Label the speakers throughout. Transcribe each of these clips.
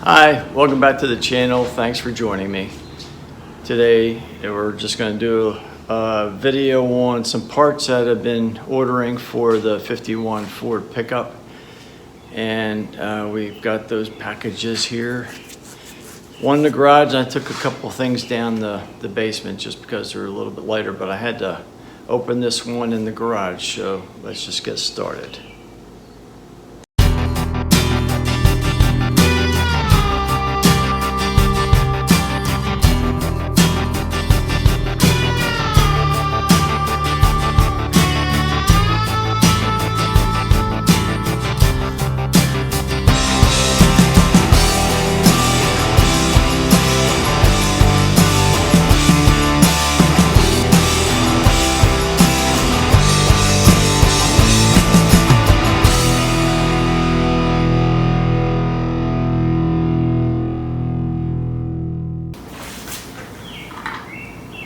Speaker 1: Hi, welcome back to the channel. Thanks for joining me. Today we're just going to do a video on some parts that I've been ordering for the 51 Ford pickup. And we've got those packages here. One in the garage, and I took a couple things down the basement just because they're a little bit lighter, but I had to open this one in the garage, so let's just get started.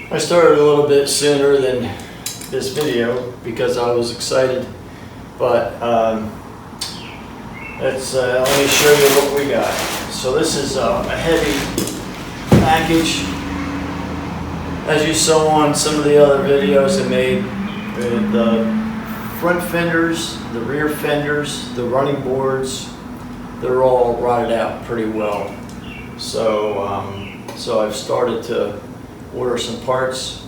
Speaker 1: I started a little bit sooner than this video because I was excited, but let me show you what we got. So this is a heavy package. As you saw on some of the other videos I made, the front fenders, the rear fenders, the running boards, they're all rotted out pretty well. So I've started to order some parts.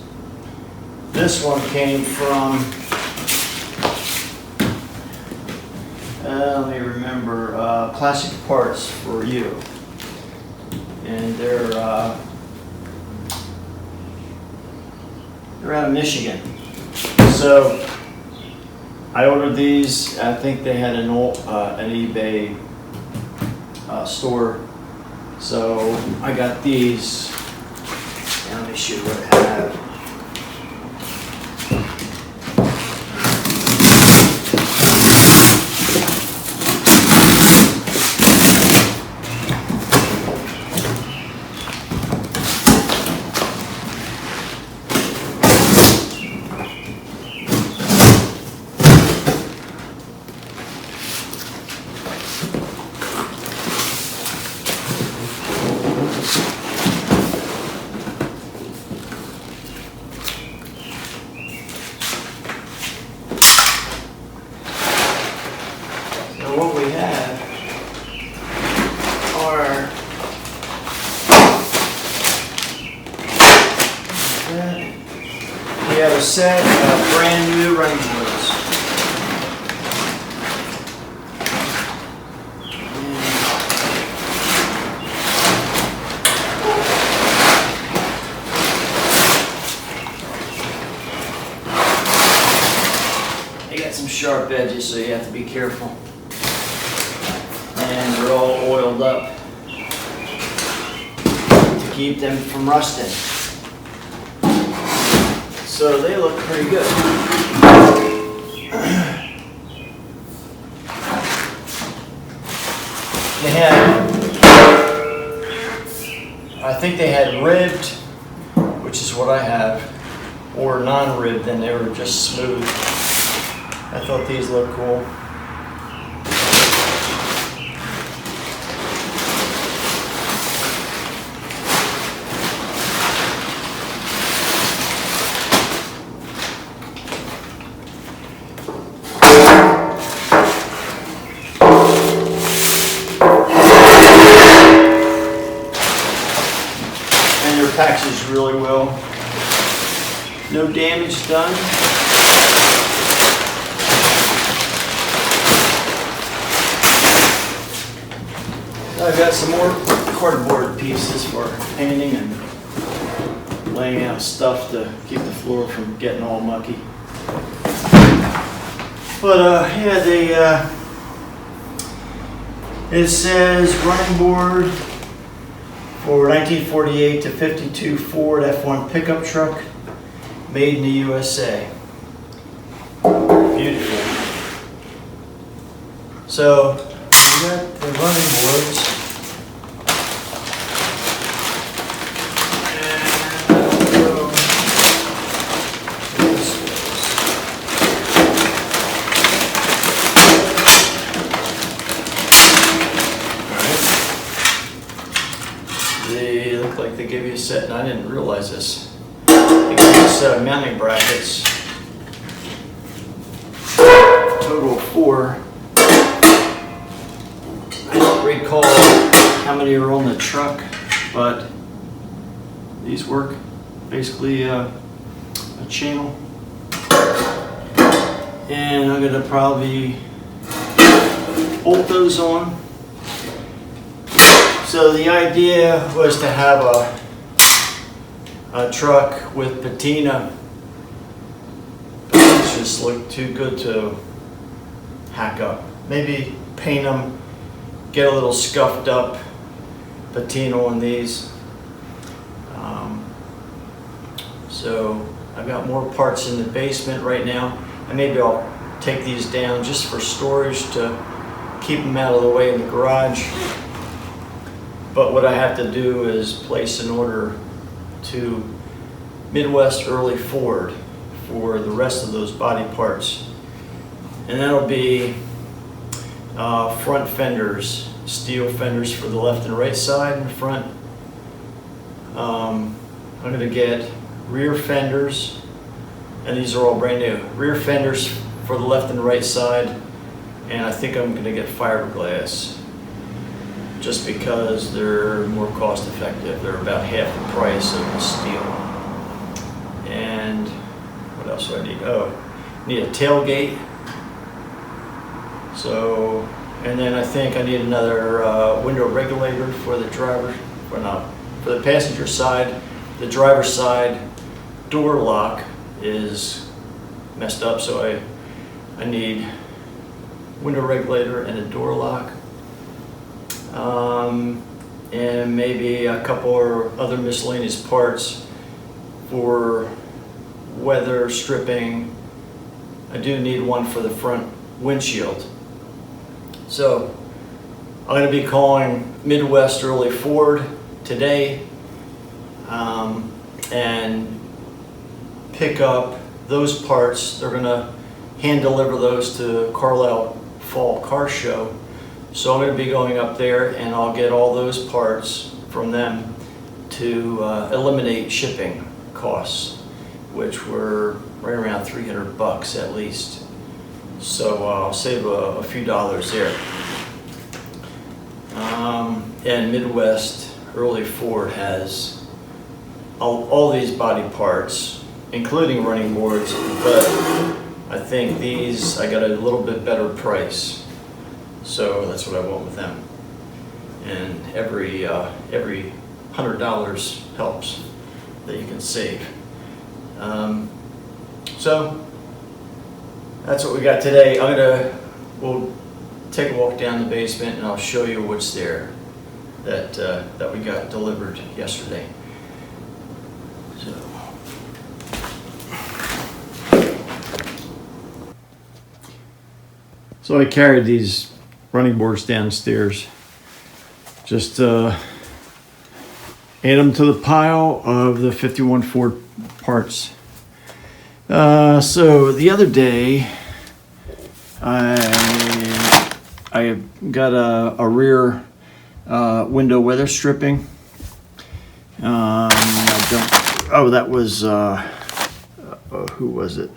Speaker 1: This one came from, let me remember, Classic Parts for You. And they're out of Michigan. So I ordered these. I think they had an eBay store. So I got these. Let me show you what I have. What we have are we have a set of brand new running boards. They got some sharp edges, so you have to be careful. And they're all oiled up to keep them from rusting. So they look pretty good. They had, I think they had ribbed, which is what I have, or non-ribbed, and they were just smooth. I thought these looked cool. Packages really well. No damage done. I've got some more cardboard pieces for painting and laying out stuff to keep the floor from getting all mucky. But yeah, it says running board for 1948 to 52 Ford F1 pickup truck, made in the USA. Beautiful. So we got the running boards. look like they give you a set, and I didn't realize this. They give you a set of mounting brackets, total of 4. I don't recall how many are on the truck, but these work. Basically a channel. And I'm gonna probably bolt those on. So the idea was to have a truck with patina. These just look too good to hack up. Maybe paint them, get a little scuffed up patina on these. So I've got more parts in the basement right now, and maybe I'll take these down just for storage to keep them out of the way in the garage. But what I have to do is place an order to Midwest Early Ford for the rest of those body parts, and that'll be front fenders, steel fenders for the left and right side in the front. I'm going to get rear fenders, and these are all brand new. Rear fenders for the left and right side, and I think I'm going to get fiberglass just because they're more cost effective. They're about half the price of the steel. And what else do I need? Oh, need a tailgate. So, and then I think I need another window regulator for the driver, or not, for the passenger side. The driver's side door lock is messed up, so I need window regulator and a door lock. And maybe a couple or other miscellaneous parts for weather stripping. I do need one for the front windshield. So I'm going to be calling Midwest Early Ford today and pick up those parts. They're going to hand deliver those to Carlisle Fall Car Show. So I'm going to be going up there, and I'll get all those parts from them to eliminate shipping costs, which were right around $300 at least. So I'll save a few dollars there. And Midwest Early Ford has all these body parts, including running boards, but I think these I got a little bit better price. So that's what I want with them. And every $100 helps that you can save. So that's what we got today. We'll take a walk down the basement, and I'll show you what's there that we got delivered yesterday. So I carried these running boards downstairs. Just add them to the pile of the 51 Ford parts. So the other day, I got a rear window weather stripping. That was who was it?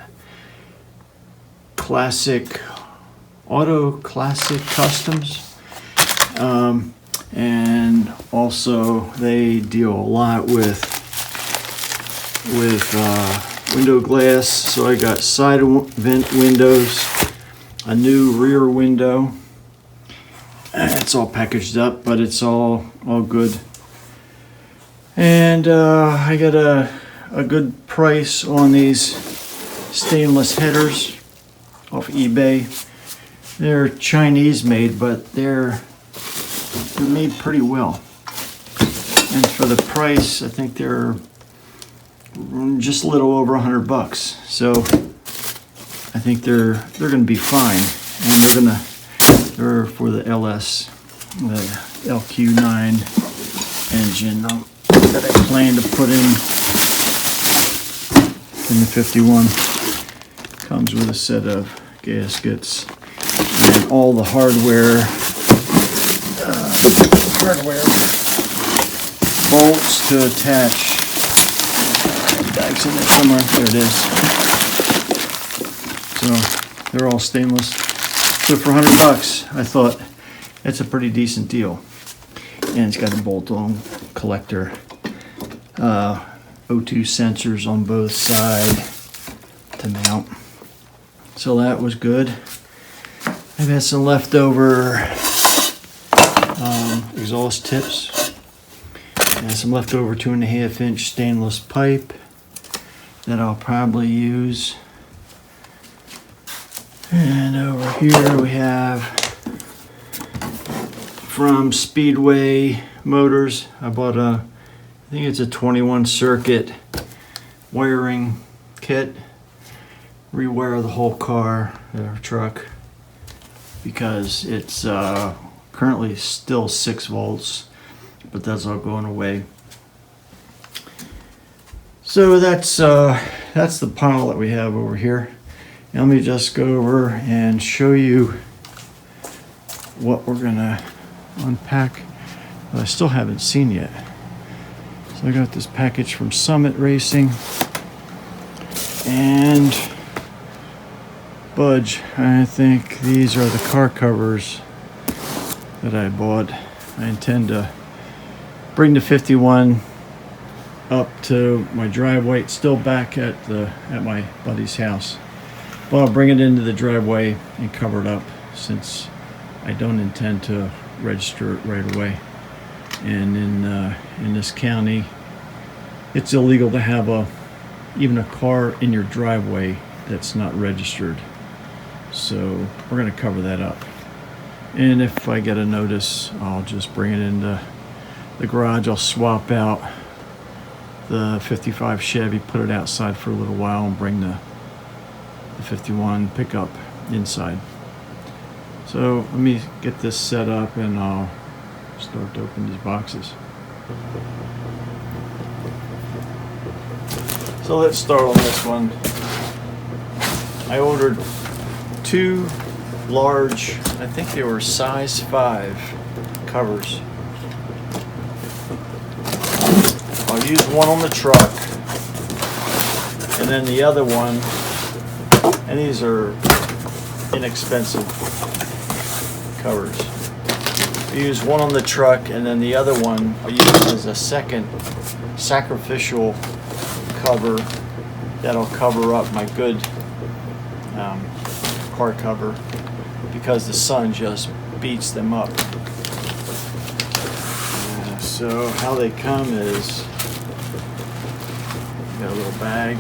Speaker 1: Auto Classic Customs. And also they deal a lot with window glass. So I got side vent windows, a new rear window. It's all packaged up, but it's all good. And I got a good price on these stainless headers off eBay. They're Chinese made, but they're made pretty well. And for the price, I think they're just a little over $100. So I think they're going to be fine, and they're for the LS, the LQ9 engine that I plan to put in the 51. Comes with a set of gaskets and all the bolts to attach. Bag's in there somewhere. There it is. So they're all stainless. So for $100, I thought that's a pretty decent deal. And it's got a bolt-on collector. O2 sensors on both sides to mount. So that was good. I've had some leftover exhaust tips and some leftover 2.5-inch stainless pipe that I'll probably use. And over here we have from Speedway motors. I bought I think it's a 21 circuit wiring kit. Rewire the whole car or truck because it's currently still 6 volts, but that's all going away. So that's the pile that we have over here. Now let me just go over and show you what we're gonna unpack that I still haven't seen yet. So I got this package from Summit Racing and Budge. I think these are the car covers that I bought. I intend to bring the 51 up to my driveway. It's still back at my buddy's house, but I'll bring it into the driveway and cover it up since I don't intend to register it right away. And in this county, it's illegal to have even a car in your driveway that's not registered. So we're going to cover that up. And if I get a notice, I'll just bring it into the garage. I'll swap out the 55 Chevy, put it outside for a little while, and bring the 51 pickup inside. So let me get this set up and I'll start to open these boxes. So let's start on this one. I ordered 2 large, I think they were size 5 covers. I'll use one on the truck and then the other one, and these are inexpensive covers. I use one on the truck and then the other one I use as a second sacrificial cover that'll cover up my good car cover because the sun just beats them up. So how they come is you got a little bag.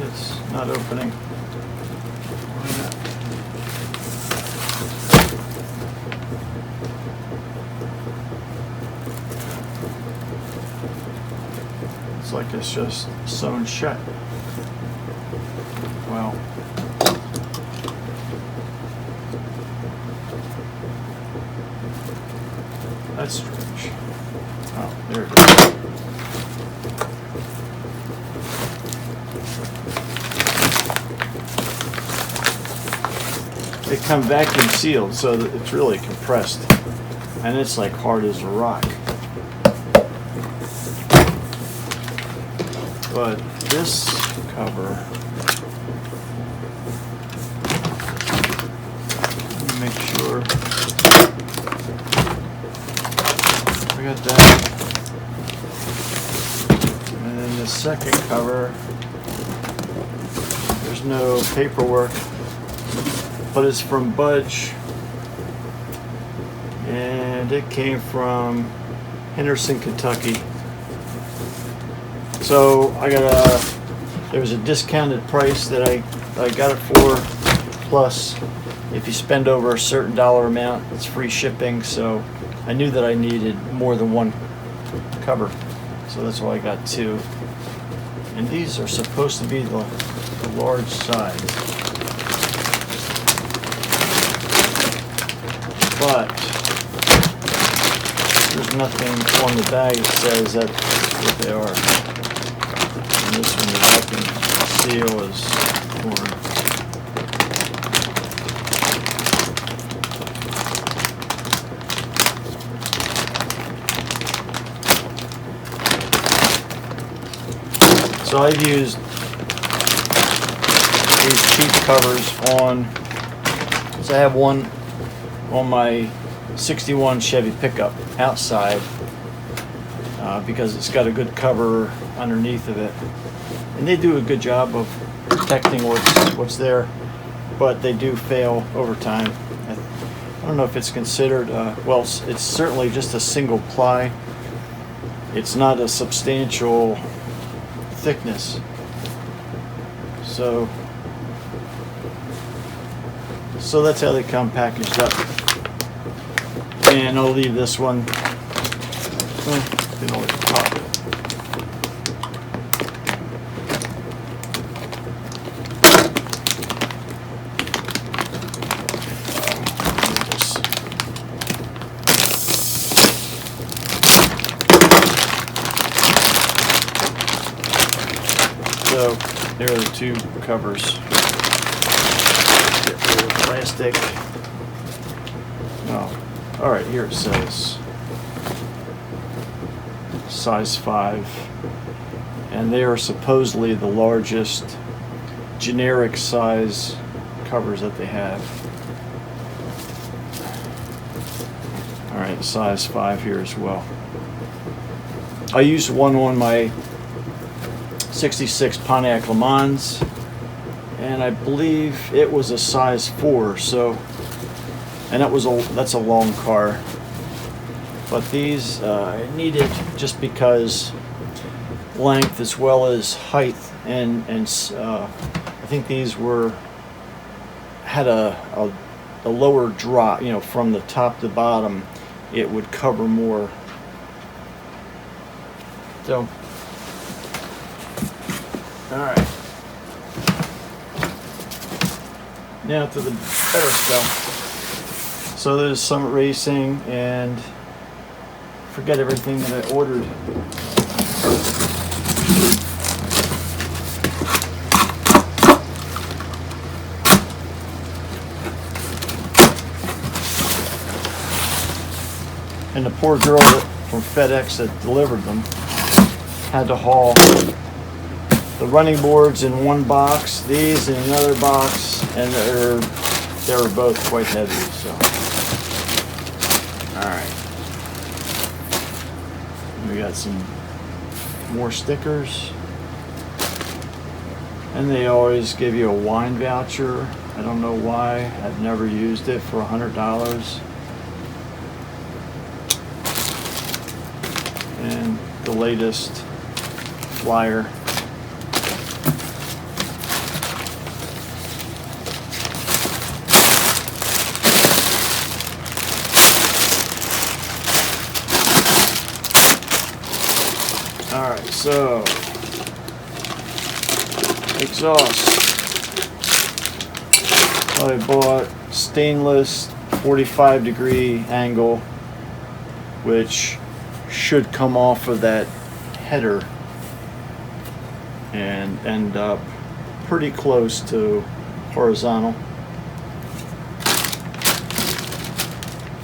Speaker 1: It's not opening. It's like it's just sewn shut. Well, that's strange. Oh, there it is. They come vacuum sealed, so that it's really compressed, and it's like hard as a rock. But this cover, let me make sure I got that. And then the second cover, there's no paperwork, but it's from Budge, and it came from Henderson, Kentucky. So I got there was a discounted price that I got it for, plus if you spend over a certain dollar amount, it's free shipping. So I knew that I needed more than one cover, so that's why I got 2. And these are supposed to be the large size, but there's nothing on the bag that says that's what they are. And this one, the vacuum seal is torn. So I've used these cheap covers on, so I have one on my 61 Chevy pickup outside because it's got a good cover underneath of it. And they do a good job of protecting what's there, but they do fail over time. I don't know if it's considered, well, it's certainly just a single ply. It's not a substantial thickness. So that's how they come packaged up. And I'll leave this one. Can always pop it. So there are the two covers. Get rid of the plastic. Oh, all right. Here it says size 5, and they are supposedly the largest generic size covers that they have. All right, size 5 here as well. I used one on my 66 Pontiac Le Mans, and I believe it was a size 4. So, and that's a long car. But these I needed just because length as well as height, and I think these had a lower drop. You know, from the top to bottom, it would cover more. So. Alright, now to the better stuff. So there's Summit Racing, and forget everything that I ordered. And the poor girl from FedEx that delivered them had to haul the running boards in one box, these in another box, and they were both quite heavy. So, all right, we got some more stickers, and they always give you a wine voucher. I don't know why. I've never used it for $100. And the latest flyer. Alright, so exhaust. I bought stainless 45-degree angle, which should come off of that header and end up pretty close to horizontal.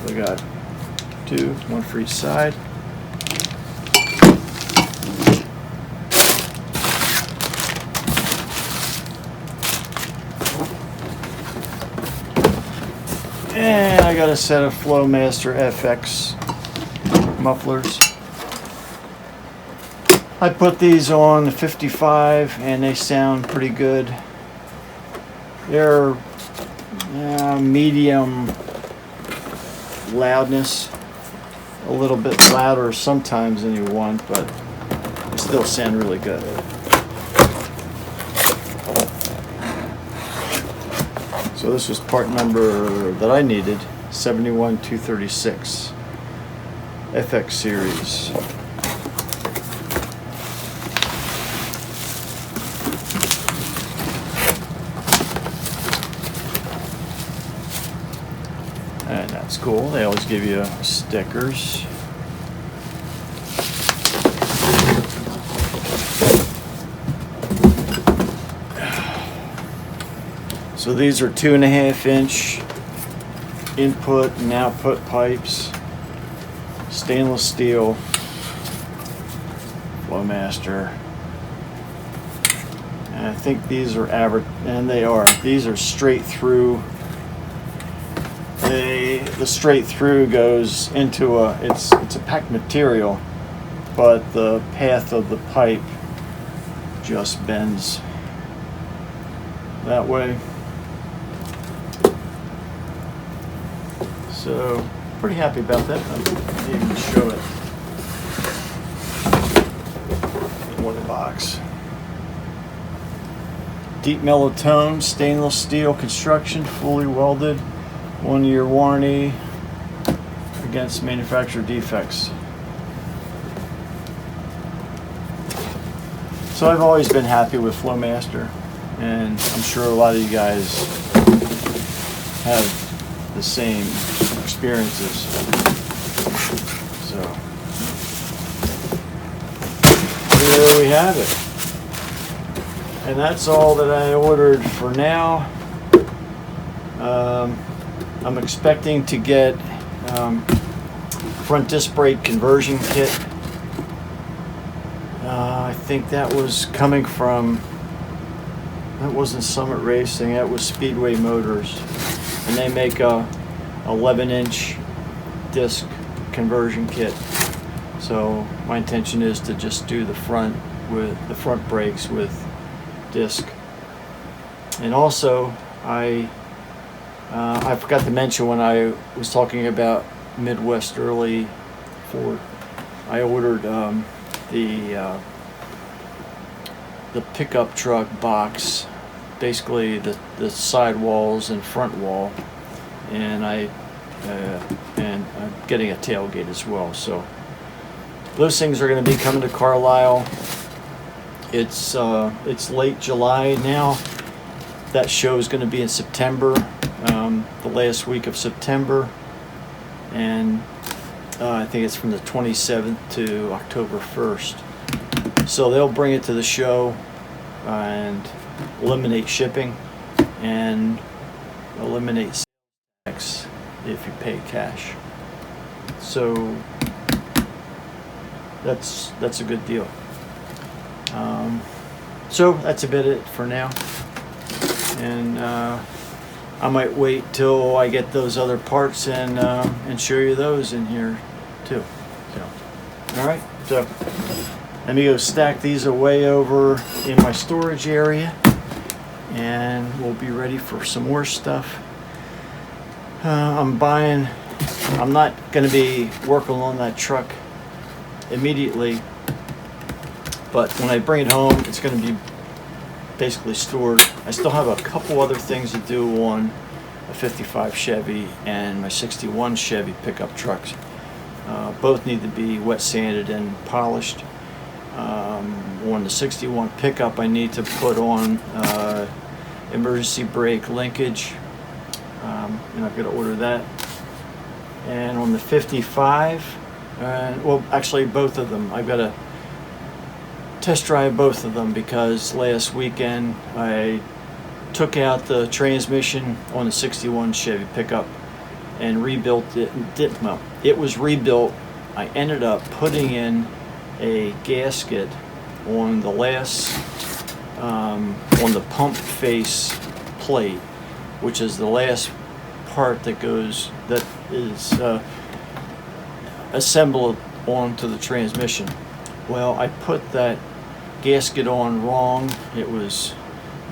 Speaker 1: We got two, one for each side. And I got a set of Flowmaster Ep6 mufflers. I put these on the 55 and they sound pretty good. They're medium loudness, a little bit louder sometimes than you want, but they still sound really good. So this was part number that I needed, 71236 FX series. And that's cool. They always give you stickers. So these are 2.5-inch input and output pipes, stainless steel, Flowmaster. And I think these are average, and they are. These are straight through. The straight through goes into it's a packed material, but the path of the pipe just bends that way. So pretty happy about that. I'll even show it in one box. Deep mellow tone, stainless steel construction, fully welded, 1-year warranty against manufacturer defects. So I've always been happy with Flowmaster, and I'm sure a lot of you guys have the same experiences. So there we have it. And that's all that I ordered for now. I'm expecting to get front disc brake conversion kit. I think that was coming from, that wasn't Summit Racing, that was Speedway Motors. And they make a 11-inch disc conversion kit. So my intention is to just do the front brakes with disc. And also I forgot to mention when I was talking about Midwest Early Ford, I ordered the pickup truck box, basically the side walls and front wall, and I'm getting a tailgate as well. So those things are going to be coming to Carlisle. It's late July now. That show is going to be in September, the last week of September, and I think it's from the 27th to October 1st. So they'll bring it to the show and eliminate shipping and eliminate sales tax if you pay cash. So that's a good deal. So that's about it for now, and I might wait till I get those other parts and show you those in here too. So, all right, so let me go stack these away over in my storage area, and we'll be ready for some more stuff. I'm not going to be working on that truck immediately, but when I bring it home, it's going to be basically stored. I still have a couple other things to do on a 55 Chevy and my 61 Chevy pickup trucks. Both need to be wet sanded and polished. On the 61 pickup, I need to put on emergency brake linkage, and I've got to order that. And on the 55, well, actually both of them, I've got to test drive both of them, because last weekend I took out the transmission on the 61 Chevy pickup and rebuilt it. Well, it was rebuilt. I ended up putting in a gasket on the last on the pump face plate, which is the last part that is assembled onto the transmission. Well, I put that gasket on wrong. It was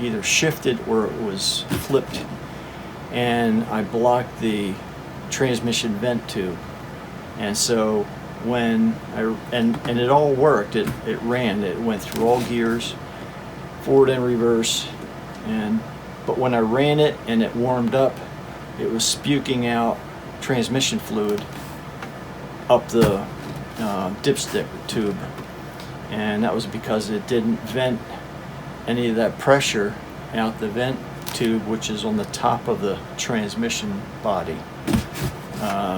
Speaker 1: either shifted or it was flipped, and I blocked the transmission vent tube. And so when and it all worked, it ran, it went through all gears, forward and reverse, but when I ran it and it warmed up, it was spuking out transmission fluid up the dipstick tube. And that was because it didn't vent any of that pressure out the vent tube, which is on the top of the transmission body,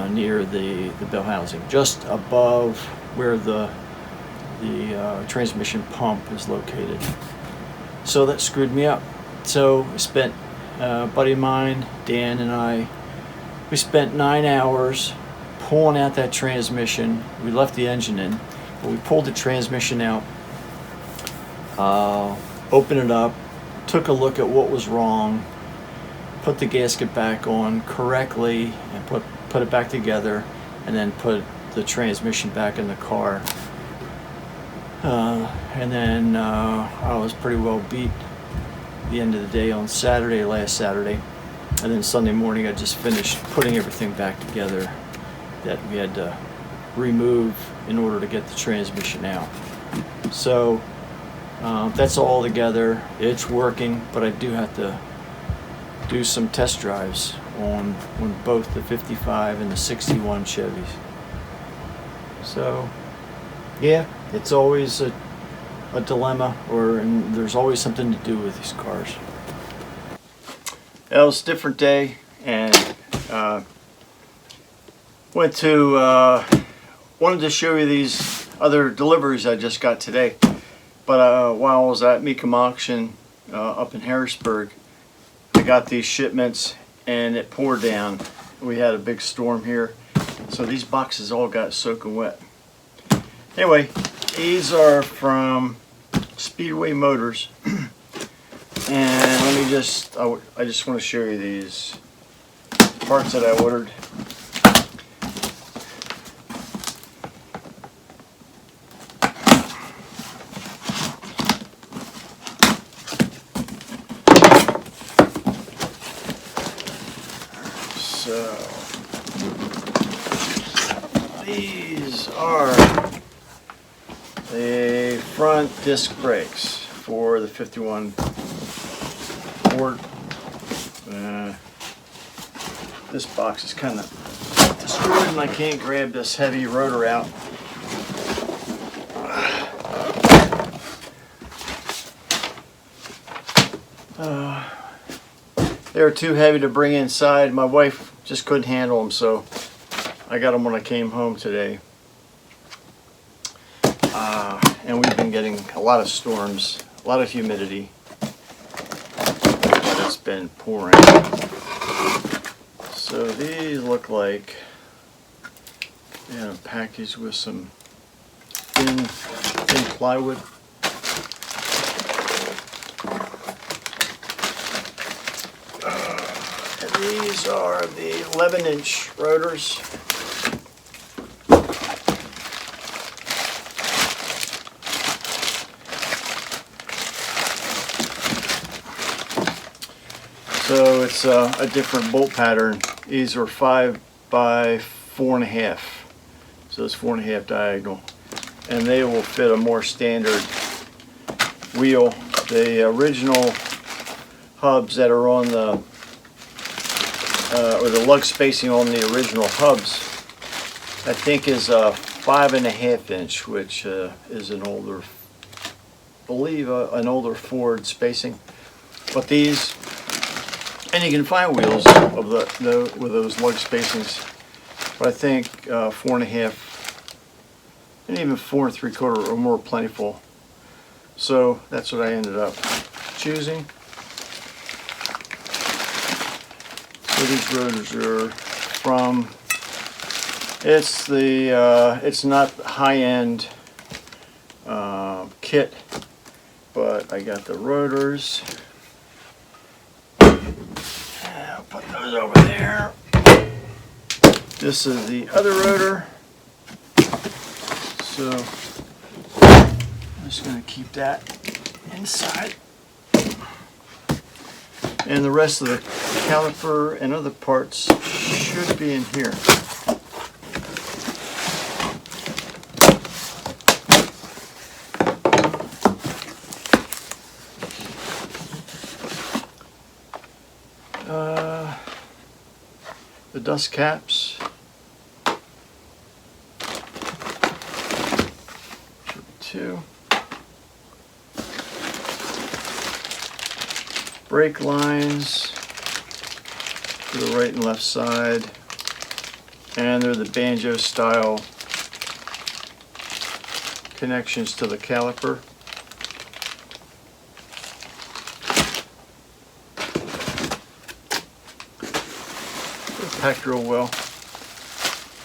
Speaker 1: near the bell housing, just above where the transmission pump is located. So that screwed me up. So I spent, a buddy of mine, Dan, and we spent 9 hours pulling out that transmission. We left the engine in. We pulled the transmission out, opened it up, took a look at what was wrong, put the gasket back on correctly, and put it back together, and then put the transmission back in the car. And then I was pretty well beat the end of the day on Saturday, last Saturday. And then Sunday morning I just finished putting everything back together that we had to remove in order to get the transmission out. So that's all together. It's working, but I do have to do some test drives on both the 55 and the 61 Chevys. So yeah, it's always a dilemma, and there's always something to do with these cars. It was a different day, and wanted to show you these other deliveries I just got today. But while I was at Mecum Auction up in Harrisburg, I got these shipments and it poured down. We had a big storm here, so these boxes all got soaking wet. Anyway, these are from Speedway Motors. And let me just, I just want to show you these parts that I ordered. So, these are the front disc brakes for the 51 Ford. This box is kind of destroyed and I can't grab this heavy rotor out. They were too heavy to bring inside. My wife just couldn't handle them, so I got them when I came home today. And we've been getting a lot of storms, a lot of humidity. But it's been pouring. So these look like they're packaged with some thin plywood. And these are the 11-inch rotors. So it's a different bolt pattern. These are 5 by 4.5, so it's 4.5 diagonal, and they will fit a more standard wheel. The original hubs that are on the or the lug spacing on the original hubs, I think is a 5.5 inch, which is an older, an older Ford spacing. But these, and you can find wheels of with those lug spacings, but I think 4.5 and even 4 3/4 are more plentiful. So that's what I ended up choosing. So these rotors are from, it's not high-end kit, but I got the rotors. I'll put those over there. This is the other rotor. So I'm just going to keep that inside. And the rest of the caliper and other parts should be in here. The dust caps. Two. Brake lines to the right and left side, and they're the banjo style connections to the caliper. They're packed real well.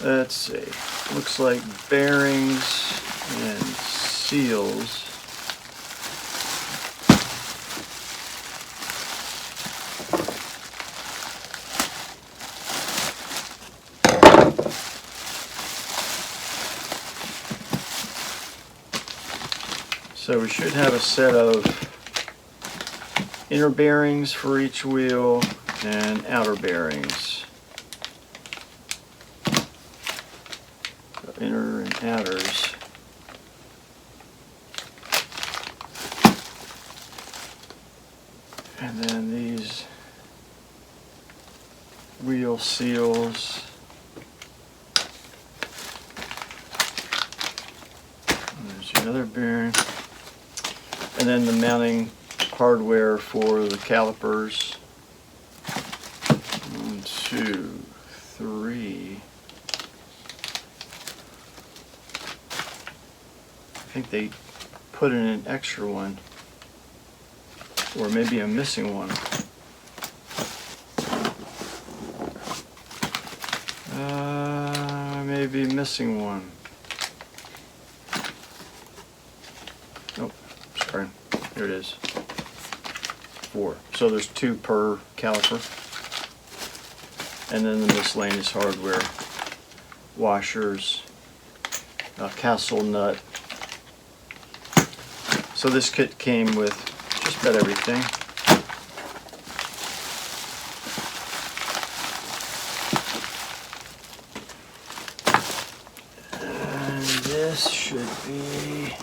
Speaker 1: Let's see, looks like bearings and seals. So we should have a set of inner bearings for each wheel and outer bearings. So inner and outers. And then these wheel seals. And there's the other bearing. And then the mounting hardware for the calipers. 1, 2, 3. I think they put in an extra one. Or maybe I'm missing one. Maybe missing one. Oh, sorry. Here it is. 4. So there's 2 per caliper. And then the miscellaneous hardware. Washers. Castle nut. So this kit came with just about everything. And this should be,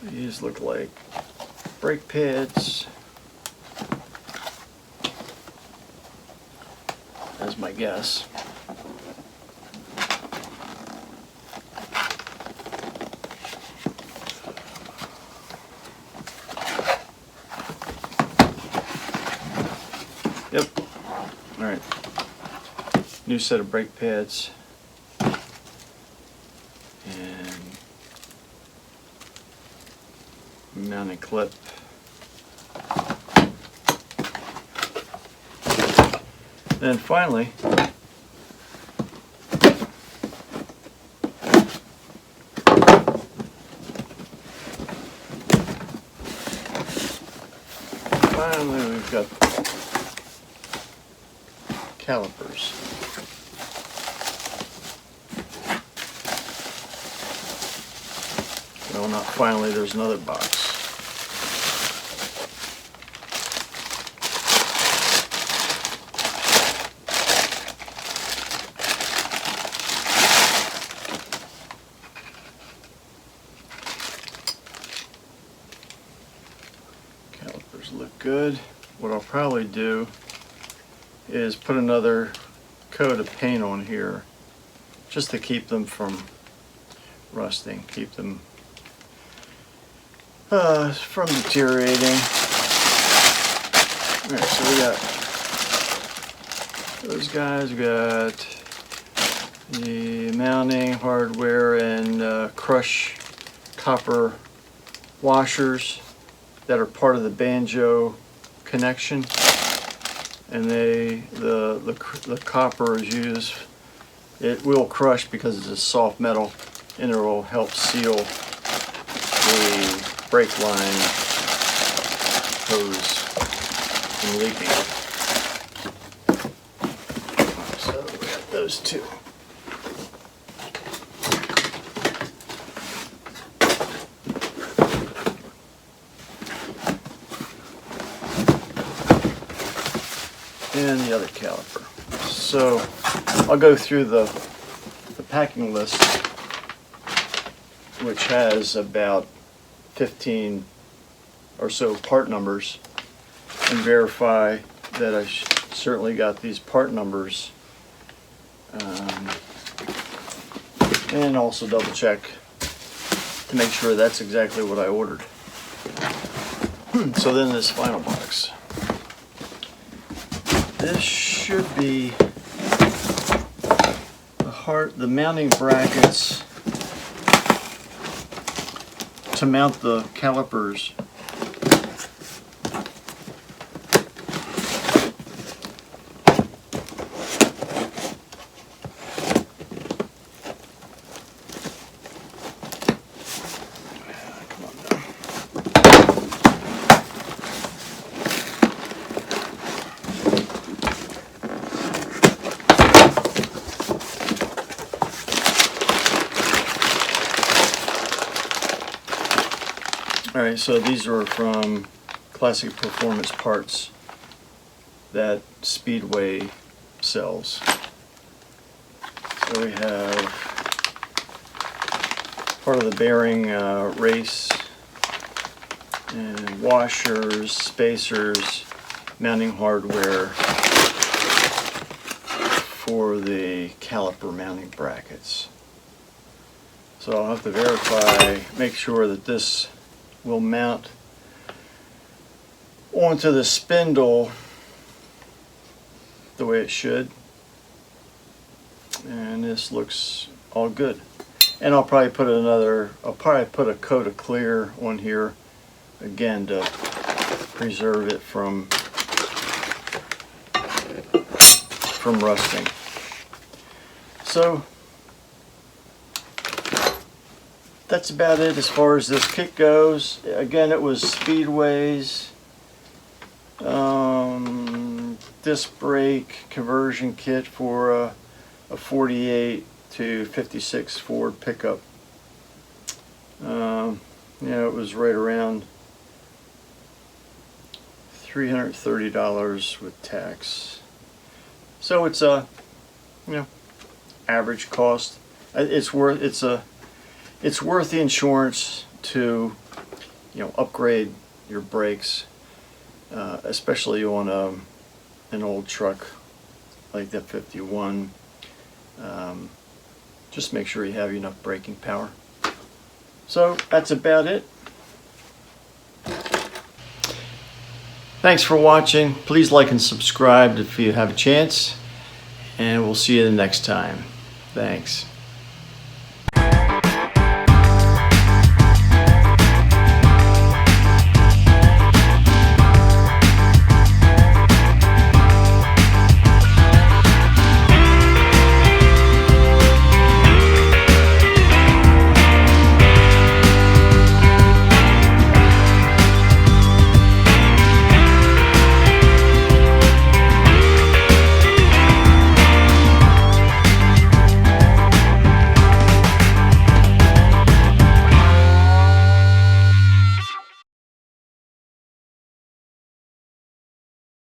Speaker 1: these look like brake pads, as my guess. Yep. All right. New set of brake pads. And mounting clip. Then finally, we've got calipers. Well, not finally, there's another box. Calipers look good. What I'll probably do is put another coat of paint on here just to keep them from rusting, keep them from deteriorating. Alright, so we got those guys, we got the mounting hardware and crush copper washers that are part of the banjo connection. And the copper is used, it will crush because it's a soft metal, and it will help seal the brake line hose from leaking. So we got those 2. And the other caliper. So I'll go through the packing list, which has about 15 or so part numbers, and verify that I certainly got these part numbers, and also double check to make sure that's exactly what I ordered. So then this final box. This should be the mounting brackets to mount the calipers. Alright, so these are from Classic Performance Parts that Speedway sells. So we have part of the bearing race, and washers, spacers, mounting hardware for the caliper mounting brackets. So I'll have to verify, make sure that this will mount onto the spindle the way it should. And this looks all good. And I'll probably put a coat of clear on here again to preserve it from rusting. So that's about it as far as this kit goes. Again, it was Speedway's disc brake conversion kit for a 48 to 56 Ford pickup. It was right around $330 with tax. So it's a average cost. It's worth the insurance to upgrade your brakes, especially on an old truck like the 51. Just make sure you have enough braking power. So that's about it. Thanks for watching. Please like and subscribe if you have a chance, and we'll see you the next time. Thanks.